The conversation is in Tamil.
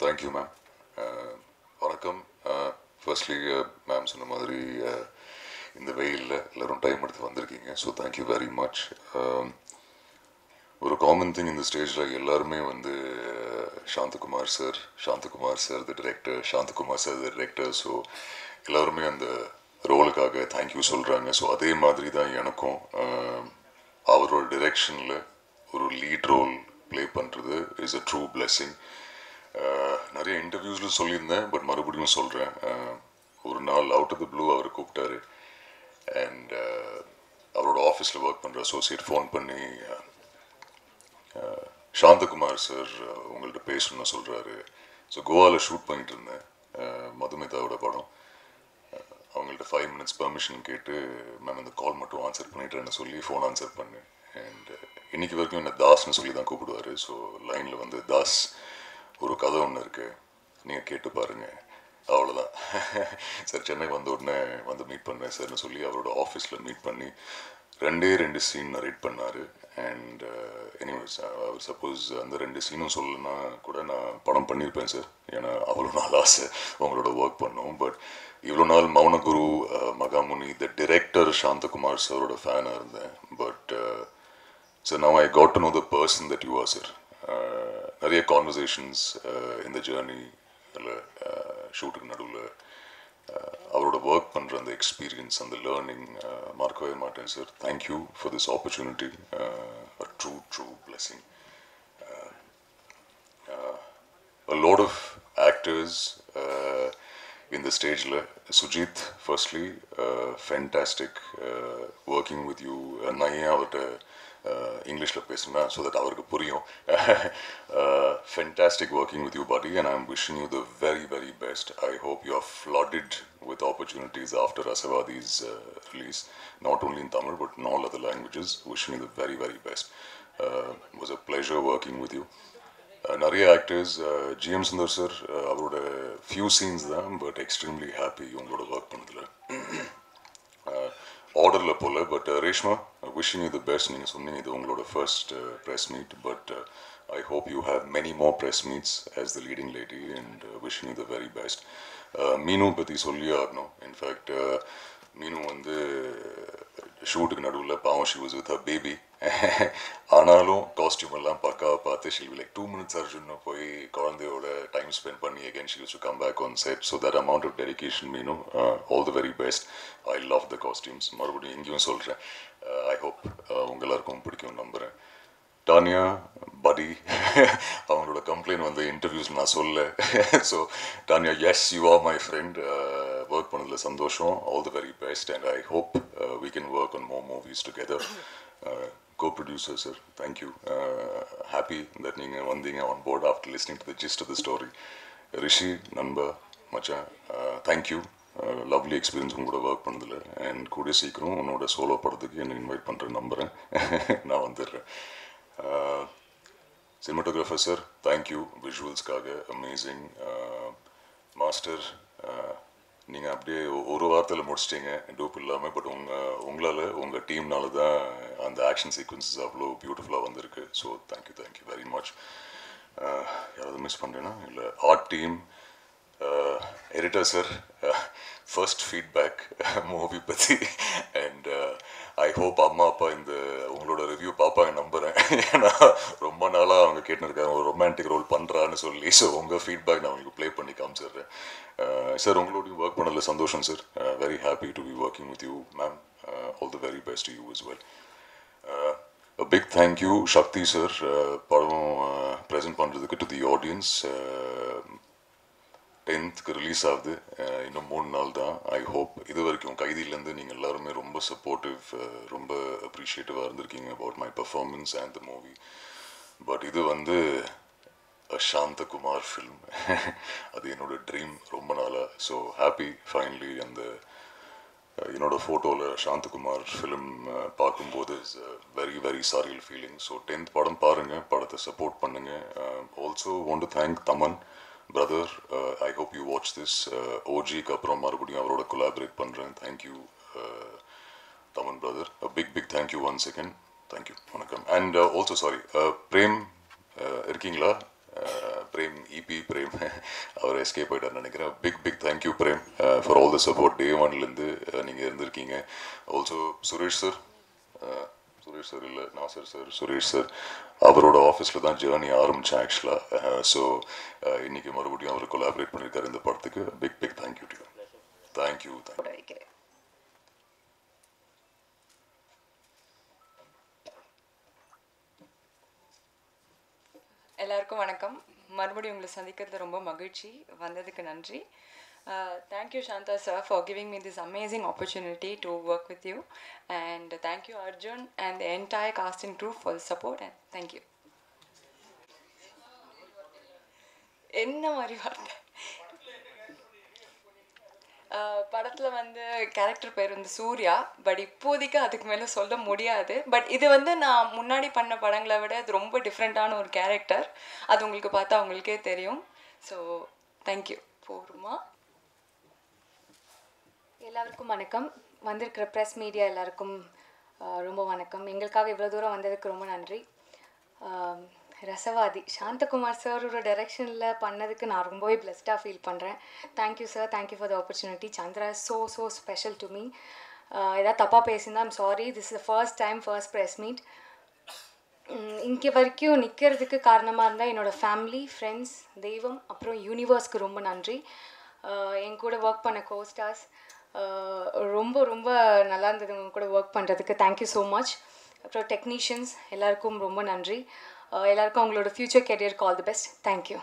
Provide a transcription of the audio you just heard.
Thank you, ma'am. வணக்கம். ஃபர்ஸ்ட்லி மேம் சொன்ன மாதிரி இந்த வெயிலில் எல்லோரும் டைம் எடுத்து வந்திருக்கீங்க. So thank you very much. ஒரு காமன் திங் இந்த ஸ்டேஜில் எல்லாருமே வந்து Shanthakumar sir the director, Shanthakumar sir the director. So எல்லோருமே அந்த ரோலுக்காக தேங்க்யூ சொல்கிறாங்க. ஸோ அதே மாதிரி தான் எனக்கும் அவரோட டிரெக்ஷனில் ஒரு லீட் ரோல் ப்ளே பண்ணுறது இஸ் அ ட்ரூ பிளெஸ்ஸிங். நிறைய இன்டர்வியூஸில் சொல்லியிருந்தேன், பட் மறுபடியும் சொல்கிறேன். ஒரு நாள் அவுட் ஆஃப் த ப்ளூ அவர் கூப்பிட்டாரு. அண்ட் அவரோட ஆஃபீஸில் ஒர்க் பண்ணுற அசோசியேட் ஃபோன் பண்ணி சாந்தகுமார் சார் உங்கள்கிட்ட பேசணும்னு சொல்கிறாரு. ஸோ கோவாவில் ஷூட் பண்ணிட்டு இருந்தேன் மதுமிதாவோட படம். அவங்கள்ட்ட 5 minutes பெர்மிஷன் கேட்டு மேம் இந்த கால் மட்டும் ஆன்சர் பண்ணிட்டுறேன்னு சொல்லி ஃபோன் ஆன்சர் பண்ணேன். அண்ட் இன்னைக்கு வரைக்கும் என்ன தாஸ்ன்னு சொல்லி தான் கூப்பிடுவார். ஸோ லைனில் வந்து தாஸ் ஒரு கதை ஒன்று இருக்குது, நீங்கள் கேட்டு பாருங்கள், அவ்வளோதான். சார் சென்னை வந்த உடனே வந்து மீட் பண்ணேன் சார்னு சொல்லி அவரோட ஆஃபீஸில் மீட் பண்ணி 2 சீன் நரேட் பண்ணார். அண்ட் எனிவேஸ் அவர் சப்போஸ் அந்த 2 சீனும் சொல்லணும்னா கூட நான் படம் பண்ணியிருப்பேன் சார். ஏன்னா அவ்வளோ நாள் ஆசை உங்களோட ஒர்க் பண்ணோம். பட் இவ்வளோ நாள் மௌனகுரு, மகாமுனி, த டிரெக்டர் சாந்தகுமார் சாரோட ஃபேனாக இருந்தேன். But sir now I got to know the person that you are sir. நிறைய கான்வர்சேஷன்ஸ் இந்த ஜேர்னி இல்லை ஷூட்டுக்கு நடுவில் அவரோட ஒர்க் பண்ணுற அந்த எக்ஸ்பீரியன்ஸ், அந்த லேர்னிங் மறக்கவே மாட்டேன் sir. Thank you for this opportunity. A true blessing. A lot of actors in the stage. Sujit, firstly, fantastic working with you. Naya avata English பேசுனா so that அவருக்கு புரியும். Fantastic working with you, buddy, and I'm wishing you the very best. I hope you are flooded with opportunities after Asavadi's release, not only in Tamil but in all other languages. Wishing you the very best. It was a pleasure working with you. நிறைய ஆக்டர்ஸ், GM சுந்தர் சார் அவரோட ஃபியூ சீன்ஸ் தான், பட் எக்ஸ்ட்ரீம்லி ஹாப்பி உங்களோட ஒர்க் பண்ணதில். ஆர்டரில் போல். But Reshma, wishing you the best. நீங்கள் சொன்னீங்க இது உங்களோட first press meet, but I hope you have many more press meets as the leading lady and wishing you the very best. Meenu பற்றி சொல்லியே ஆகணும். இன்ஃபேக்ட் மீனு வந்து ஷூட்டுக்கு நடுவில் பாவம் she was with her baby. ஆனாலும் காஸ்டியூம் எல்லாம் பக்காவை பார்த்து ஷீல் லைக் 2 minutes அர்ஜுன்னு போய் குழந்தையோட டைம் ஸ்பெண்ட் பண்ணி again she to come back on set. So that amount of dedication மீனும் all the very best. I love the costumes. மறுபடியும் எங்கேயும் சொல்கிறேன், ஐ ஹோப் உங்க எல்லாருக்கும் பிடிக்கும் நம்புகிறேன். டானியா, படி, அவங்களோட கம்ப்ளைண்ட் வந்து இன்டர்வியூஸில் நான் சொல்ல. So Tanya, yes you are my friend. Work பண்ணதில் சந்தோஷம். All the very best and I hope we can work on more movies together. Co-producer sir, thank you. Happy that நீங்க வந்தீங்க on board after listening to the gist of the story. ரிஷி, நண்பா, மச்சான், thank you. லவ்லி எக்ஸ்பீரியன்ஸ் உங்களோட ஒர்க் பண்ணதில். அண்ட் கூடிய சீக்கிரம் உன்னோட சோலோ படத்துக்கு என்னை இன்வைட் பண்ணுறேன் நம்புகிறேன். நான் வந்துடுறேன். சினிமாட்டோகிராஃபர் சார், தேங்க்யூ விஷுவல்ஸ்க்காக. அமேசிங். மாஸ்டர், நீங்கள் அப்படியே ஒரு வாரத்தில் முடிச்சிட்டிங்க டூப் இல்லாமல். பட் உங்களால் உங்கள் டீம்னால தான் அந்த ஆக்ஷன் சீக்வன்சஸ் அவ்வளோ பியூட்டிஃபுல்லாக வந்திருக்கு. So thank you very much. யாராவது மிஸ் பண்ணுறேன்னா இல்லை. Art team, editor sir, first feedback movie பற்றி. அண்ட் ஐ ஹோப் அம்மா அப்பா இந்த உங்களோட ரிவ்யூ பார்ப்பாங்க நம்புகிறேன். ஏன்னா ரொம்ப நாளாக அவங்க கேட்டுருக்காங்க ஒரு ரொமான்டிக் ரோல் பண்ணுறான்னு சொல்லி. ஸோ உங்கள் ஃபீட்பேக் நான் உங்களுக்கு ப்ளே பண்ணி காமிச்சிடுறேன். சார் உங்களோடையும் ஒர்க் பண்ணதில் சந்தோஷம் sir. Very happy to be working with you ma'am. All the very best to you as well. A big thank you Sakthi sir, படம் ப்ரெசென்ட் பண்ணுறதுக்கு to the audience. 10th release ஆகுது. இன்னும் 3 நாள் தான். ஐ ஹோப் இது வரைக்கும் கைதியிலேருந்து நீங்கள் எல்லாருமே ரொம்ப சப்போர்ட்டிவ், ரொம்ப அப்ரிஷியேட்டிவாக இருந்திருக்கீங்க about my performance and the movie. But இது வந்து சாந்தகுமார் ஃபில்ம். அது என்னோட ட்ரீம் ரொம்ப நாளாக. ஸோ ஹாப்பி ஃபைனலி அந்த என்னோட ஃபோட்டோவில் சாந்தகுமார் ஃபிலிம் பார்க்கும்போது very surreal feeling. So 10th படம் பாருங்கள், படத்தை சப்போர்ட் பண்ணுங்கள். Also want to thank Thaman brother. I hope you watch this. ஓஜிக்கு அப்புறம் மறுபடியும் அவரோட கொலாபரேட் பண்ணுறேன். Thank you Thaman brother. Big thank you once again. Thank you, வணக்கம். அண்ட் ஆல்சோ சாரி பிரேம், இருக்கீங்களா? பிரேம் இபி பிரேம் அவர் எஸ்கேப் ஆகிட்டார்னு நினைக்கிறேன். Big thank you Prem for all the support. Day ஒன்லேருந்து நீங்கள் இருந்திருக்கீங்க. ஆல்சோ சுரேஷ் சார் இல்லை நாசர் சார், சுரேஷ் சார், அவரோட ஆஃபீஸில் தான் ஜேர்னி ஆரம்பித்தேன் ஆக்சுவலாக. ஸோ இன்றைக்கி மறுபடியும் அவர் கொலாபரேட் பண்ணியிருக்காரு இந்த படத்துக்கு. Big thank you to you. Thank you. எல்லாருக்கும் வணக்கம். மறுபடியும் உங்களை சந்திக்கிறது ரொம்ப மகிழ்ச்சி. வந்ததுக்கு நன்றி. Thank you Shanta sir for giving me this amazing opportunity to work with you, and thank you Arjun and the entire cast and crew for the support, and thank you. என்ன மாதிரி வார்த்தை? படத்தில் வந்து கேரக்டர் பேர் வந்து சூர்யா. பட் இப்போதைக்கு அதுக்கு மேலே சொல்ல முடியாது. பட் இது வந்து நான் முன்னாடி பண்ண படங்களை விட இது ரொம்ப டிஃப்ரெண்ட்டான ஒரு கேரக்டர். அது உங்களுக்கு பார்த்தா உங்களுக்கே தெரியும். So thank you. போருமா. எல்லாருக்கும் வணக்கம். வந்திருக்கிற ப்ரெஸ் மீடியா எல்லாருக்கும் ரொம்ப வணக்கம். எங்களுக்காக இவ்வளோ தூரம் வந்ததுக்கு ரொம்ப நன்றி. ரசவாதி சாந்தகுமார் சாரோட டைரக்ஷனில் பண்ணதுக்கு நான் ரொம்பவே பிளஸ்டாக ஃபீல் பண்ணுறேன். Thank you sir, thank you for the opportunity. Chandra so special to me. ஏதாவது தப்பாக பேசியிருந்தா I'm sorry. This is the first time, first press meet. இங்கே வரைக்கும் நிற்கிறதுக்கு காரணமாக இருந்தால் என்னோடய ஃபேமிலி, ஃப்ரெண்ட்ஸ், தெய்வம், அப்புறம் யூனிவர்ஸ்க்கு ரொம்ப நன்றி. என் கூட ஒர்க் பண்ண கோஸ்டார்ஸ் ரொம்ப ரொம்ப நல்லா இருந்தது உங்க கூட ஒர்க் பண்ணுறதுக்கு. Thank you so much. அப்புறம் டெக்னீஷியன்ஸ் எல்லாருக்கும் ரொம்ப நன்றி. எல்லாருக்கும் அவங்களோட ஃப்யூச்சர் கெரியருக்கு ஆல் தி பெஸ்ட். தேங்க்யூ.